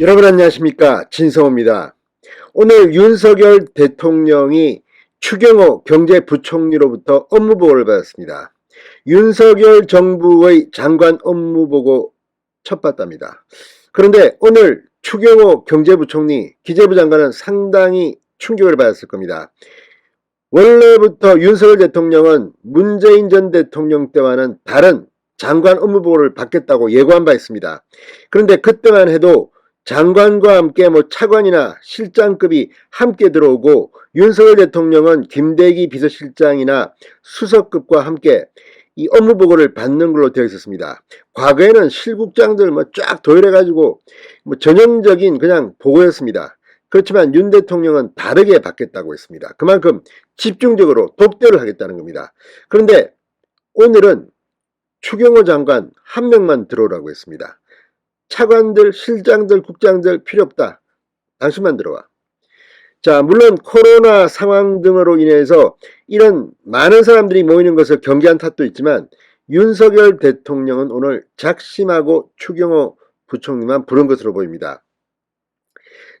여러분 안녕하십니까, 진성호입니다. 오늘 윤석열 대통령이 추경호 경제부총리로부터 업무보고를 받았습니다. 윤석열 정부의 장관 업무보고 첫 봤답니다. 그런데 오늘 추경호 경제부총리, 기재부 장관은 상당히 충격을 받았을 겁니다. 원래부터 윤석열 대통령은 문재인 전 대통령 때와는 다른 장관 업무보고를 받겠다고 예고한 바 있습니다. 그런데 그때만 해도 장관과 함께 차관이나 실장급이 함께 들어오고, 윤석열 대통령은 김대기 비서실장이나 수석급과 함께 이 업무보고를 받는 걸로 되어 있었습니다. 과거에는 실국장들 쫙 도열해가지고 전형적인 그냥 보고였습니다. 그렇지만 윤 대통령은 다르게 받겠다고 했습니다. 그만큼 집중적으로 독대를 하겠다는 겁니다. 그런데 오늘은 추경호 장관 한 명만 들어오라고 했습니다. 차관들, 실장들, 국장들 필요 없다. 당신만 들어와. 자, 물론 코로나 상황 등으로 인해서 이런 많은 사람들이 모이는 것을 경계한 탓도 있지만, 윤석열 대통령은 오늘 작심하고 추경호 부총리만 부른 것으로 보입니다.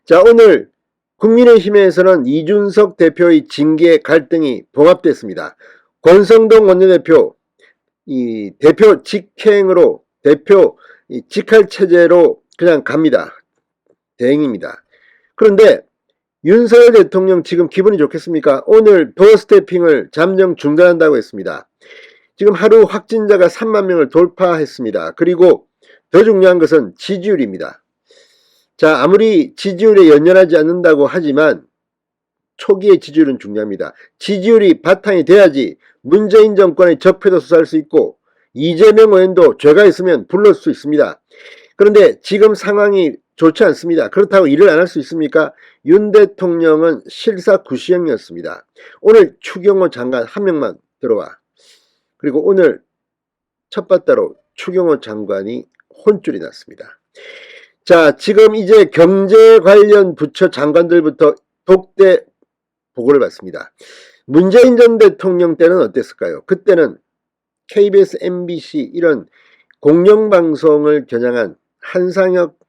자, 오늘 국민의힘에서는 이준석 대표의 징계 갈등이 봉합됐습니다. 권성동 원내대표, 이 대표 직행으로, 대표 직할 체제로 그냥 갑니다. 대행입니다. 그런데 윤석열 대통령 지금 기분이 좋겠습니까? 오늘 도어 스태핑을 잠정 중단한다고 했습니다. 지금 하루 확진자가 3만 명을 돌파했습니다. 그리고 더 중요한 것은 지지율입니다. 자, 아무리 지지율에 연연하지 않는다고 하지만 초기의 지지율은 중요합니다. 지지율이 바탕이 돼야지 문재인 정권의 적폐도 수사할 수 있고, 이재명 의원도 죄가 있으면 불러올 수 있습니다. 그런데 지금 상황이 좋지 않습니다. 그렇다고 일을 안 할 수 있습니까? 윤 대통령은 실사구시형이었습니다. 오늘 추경호 장관 한 명만 들어와. 그리고 오늘 첫바따로 추경호 장관이 혼쭐이 났습니다. 자, 지금 이제 경제 관련 부처 장관들부터 독대 보고를 받습니다. 문재인 전 대통령 때는 어땠을까요? 그때는 KBS, MBC 이런 공영방송을 겨냥한 한상혁,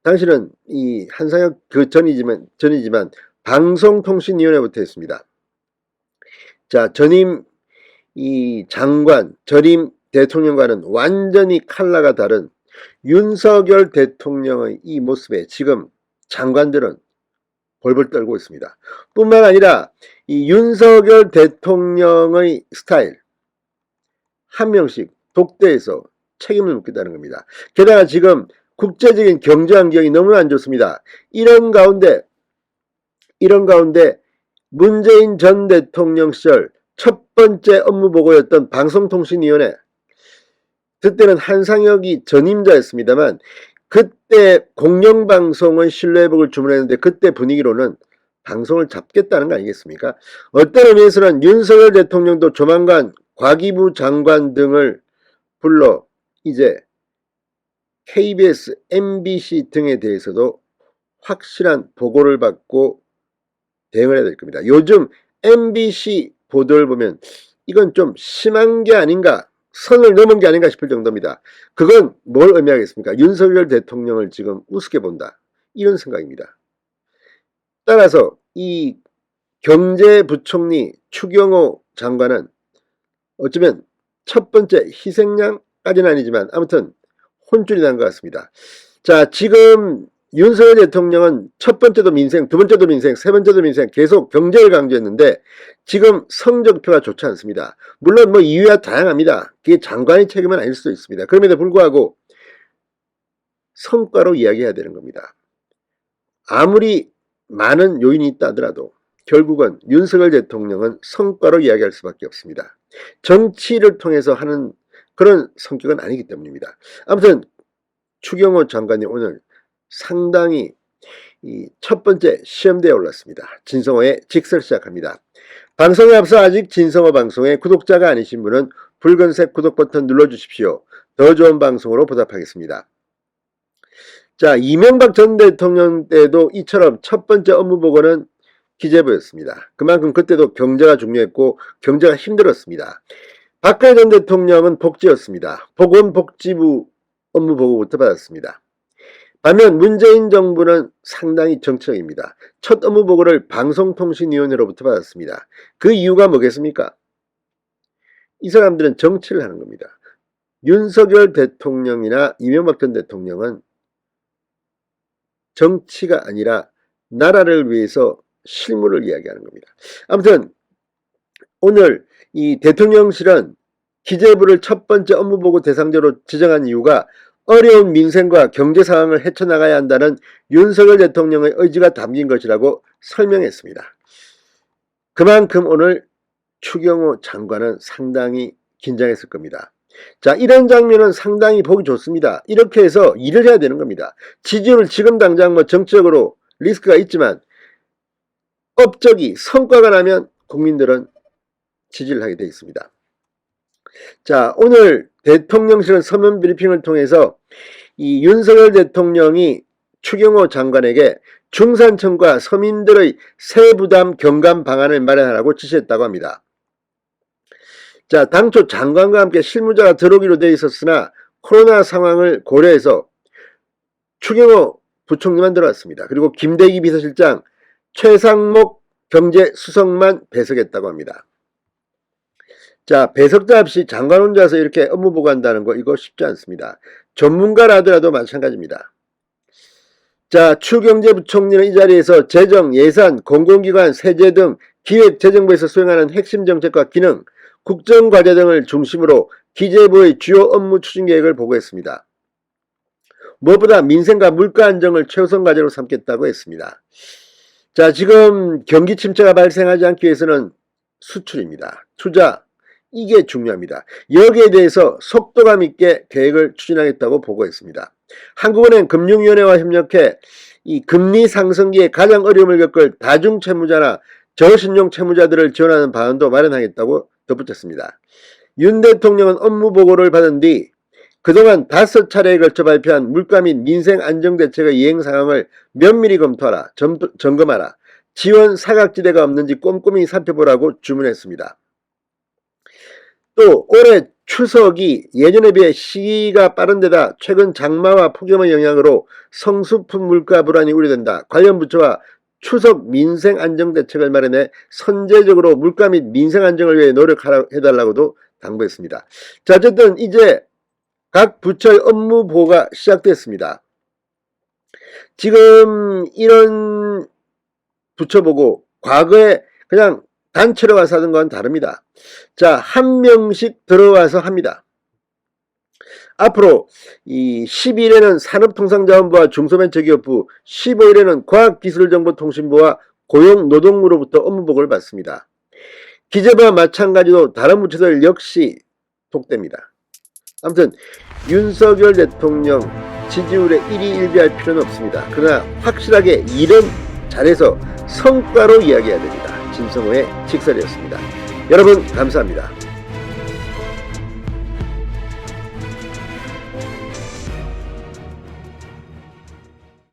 당시는 이 한상혁 전이지만 방송통신위원회부터 했습니다. 자, 전임 이 장관, 전임 대통령과는 완전히 컬러가 다른 윤석열 대통령의 이 모습에 지금 장관들은 벌벌 떨고 있습니다. 뿐만 아니라 이 윤석열 대통령의 스타일, 한 명씩 독대해서 책임을 묻겠다는 겁니다. 게다가 지금 국제적인 경제 환경이 너무 안 좋습니다. 이런 가운데 문재인 전 대통령 시절 첫 번째 업무 보고였던 방송통신위원회, 그때는 한상혁이 전임자였습니다만 그때 공영방송의 신뢰회복을 주문했는데, 그때 분위기로는 방송을 잡겠다는 거 아니겠습니까? 어떤 의미에서는 윤석열 대통령도 조만간 과기부 장관 등을 불러 이제 KBS, MBC 등에 대해서도 확실한 보고를 받고 대응을 해야 될 겁니다. 요즘 MBC 보도를 보면 이건 좀 심한 게 아닌가, 선을 넘은 게 아닌가 싶을 정도입니다. 그건 뭘 의미하겠습니까? 윤석열 대통령을 지금 우습게 본다, 이런 생각입니다. 따라서 이 경제부총리 추경호 장관은 어쩌면 첫 번째 희생양까지는 아니지만 아무튼 혼쭐이 난 것 같습니다. 자, 지금 윤석열 대통령은 첫 번째도 민생, 두 번째도 민생, 세 번째도 민생, 계속 경제를 강조했는데 지금 성적표가 좋지 않습니다. 물론 이유야 다양합니다. 그게 장관의 책임은 아닐 수도 있습니다. 그럼에도 불구하고 성과로 이야기해야 되는 겁니다. 아무리 많은 요인이 있다 하더라도 결국은 윤석열 대통령은 성과로 이야기할 수밖에 없습니다. 정치를 통해서 하는 그런 성격은 아니기 때문입니다. 아무튼 추경호 장관이 오늘 상당히 이 첫 번째 시험대에 올랐습니다. 진성호의 직설 시작합니다. 방송에 앞서 아직 진성호 방송의 구독자가 아니신 분은 붉은색 구독 버튼 눌러주십시오. 더 좋은 방송으로 보답하겠습니다. 자, 이명박 전 대통령 때도 이처럼 첫 번째 업무 보고는 기재부였습니다. 그만큼 그때도 경제가 중요했고 경제가 힘들었습니다. 박근혜 전 대통령은 복지였습니다. 보건복지부 업무 보고부터 받았습니다. 반면 문재인 정부는 상당히 정치적입니다. 첫 업무 보고를 방송통신위원회로부터 받았습니다. 그 이유가 뭐겠습니까? 이 사람들은 정치를 하는 겁니다. 윤석열 대통령이나 이명박 전 대통령은 정치가 아니라 나라를 위해서 실무를 이야기하는 겁니다. 아무튼 오늘 이 대통령실은 기재부를 첫 번째 업무보고 대상자로 지정한 이유가 어려운 민생과 경제 상황을 헤쳐나가야 한다는 윤석열 대통령의 의지가 담긴 것이라고 설명했습니다. 그만큼 오늘 추경호 장관은 상당히 긴장했을 겁니다. 자, 이런 장면은 상당히 보기 좋습니다. 이렇게 해서 일을 해야 되는 겁니다. 지지율을 지금 당장 뭐 정치적으로 리스크가 있지만 업적이 성과가 나면 국민들은 지지를 하게 되어 있습니다. 자, 오늘 대통령실은 서면 브리핑을 통해서 이 윤석열 대통령이 추경호 장관에게 중산층과 서민들의 세부담 경감 방안을 마련하라고 지시했다고 합니다. 자, 당초 장관과 함께 실무자가 들어오기로 되어 있었으나 코로나 상황을 고려해서 추경호 부총리만 들어왔습니다. 그리고 김대기 비서실장, 최상목 경제수석만 배석했다고 합니다. 자, 배석자 없이 장관 혼자서 이렇게 업무 보고한다는 거 이거 쉽지 않습니다. 전문가라 하더라도 마찬가지입니다. 자, 추경제부총리는 이 자리에서 재정, 예산, 공공기관, 세제 등 기획재정부에서 수행하는 핵심 정책과 기능, 국정과제 등을 중심으로 기재부의 주요 업무 추진 계획을 보고했습니다. 무엇보다 민생과 물가 안정을 최우선 과제로 삼겠다고 했습니다. 자, 지금 경기 침체가 발생하지 않기 위해서는 수출입니다. 투자, 이게 중요합니다. 여기에 대해서 속도감 있게 계획을 추진하겠다고 보고했습니다. 한국은행 금융위원회와 협력해 이 금리 상승기에 가장 어려움을 겪을 다중채무자나 저신용 채무자들을 지원하는 방안도 마련하겠다고 덧붙였습니다. 윤 대통령은 업무 보고를 받은 뒤 그동안 5차례에 걸쳐 발표한 물가 및 민생 안정대책의 이행 상황을 면밀히 검토하라, 점검하라, 지원 사각지대가 없는지 꼼꼼히 살펴보라고 주문했습니다. 또 올해 추석이 예년에 비해 시기가 빠른 데다 최근 장마와 폭염의 영향으로 성수품 물가 불안이 우려된다. 관련 부처와 추석 민생 안정대책을 마련해 선제적으로 물가 및 민생 안정을 위해 노력해달라고도 당부했습니다. 자, 어쨌든 이제 각 부처의 업무 보고가 시작됐습니다. 지금 이런 부처 보고 과거에 그냥 단체로 와서 하던 건 다릅니다. 자, 한 명씩 들어와서 합니다. 앞으로 이 12일에는 산업통상자원부와 중소벤처기업부, 15일에는 과학기술정보통신부와 고용노동부로부터 업무보고를 받습니다. 기재부와 마찬가지로 다른 부처들 역시 독대입니다. 아무튼 윤석열 대통령 지지율에 일희일비할 필요는 없습니다. 그러나 확실하게 일은 잘해서 성과로 이야기해야 됩니다. 진성호의 직설이었습니다. 여러분 감사합니다.